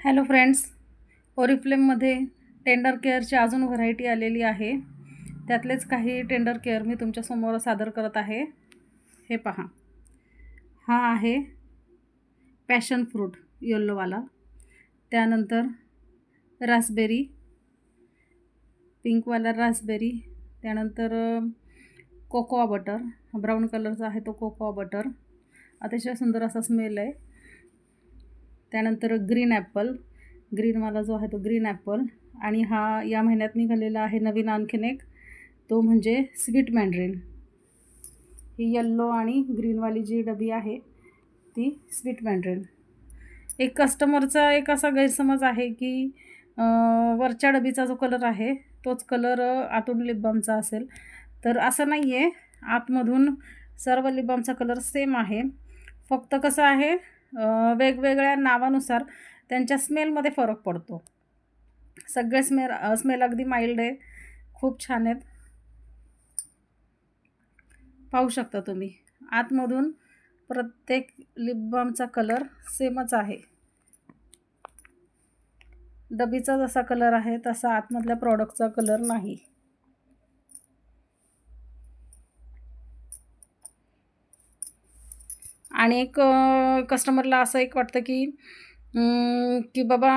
Hello friends, ओरिफ्लेममध्ये tender केअरची अजून variety आलेली आहे. त्यातलेच काही टेंडर केअर मी तुमच्यासमोर सादर करत आहे. हे पहा, हा आहे पॅशन फ्रूट येल्लोवाला, त्यानंतर रास्बेरी, पिंकवाला रास्बेरी, त्यानंतर कोकोआ बटर, ब्राऊन कलरचा आहे तो कोकोआ बटर, अतिशय सुंदर असा स्मेल आहे. त्यानंतर ग्रीन ग्रीनवाला जो आहे तो ग्रीन ॲपल, आणि हा या महिन्यात निघालेला आहे नवीन आणखीन एक, तो म्हणजे स्वीट मँड्रिन. ही येल्लो आणि ग्रीनवाली जी डबी आहे ती स्वीट मँड्रिन. एक कस्टमरचा एक असा गैरसमज आहे की वरच्या डबीचा जो कलर आहे तोच कलर आतून लिप बामचा असेल, तर असं नाही आहे. आतमधून सर्व लिप बामचा कलर सेम आहे. फक्त कसं आहे, वेगवेगळ्या नावानुसार त्यांच्या स्मेलमध्ये फरक पडतो. सगळे स्मेल अगदी माइल्ड आहे, खूप छान आहेत. पाहू शकता तुम्ही, आतमधून प्रत्येक लिप बामचा कलर सेमच आहे. डबीचा जसा कलर आहे तसा आतमधल्या प्रॉडक्टचा कलर नाही. आणि एक कस्टमरला असं एक वाटतं की की बाबा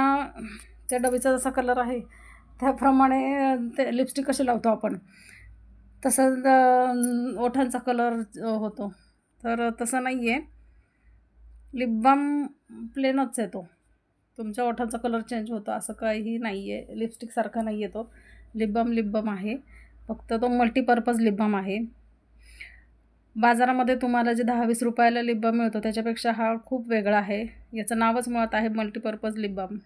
त्या डबीचा जसा कलर आहे त्याप्रमाणे ते लिपस्टिक कशी लावतो आपण, तसं ओठांचा कलर होतो. तर तसं नाही आहे. लिप बाम प्लेनच आहे तो. तुमच्या ओठांचा कलर चेंज होतो असं काहीही नाही आहे. लिपस्टिकसारखा नाही आहे तो. लिप बाम आहे. फक्त तो मल्टीपर्पज लिप बाम आहे. बाजारामध्ये तुम्हाला जे 10-20 रुपयाला लिप बाम मिळतो त्याच्यापेक्षा हा खूप वेगळा आहे. याचं नावच मुळात आहे मल्टीपर्पज लिप बाम.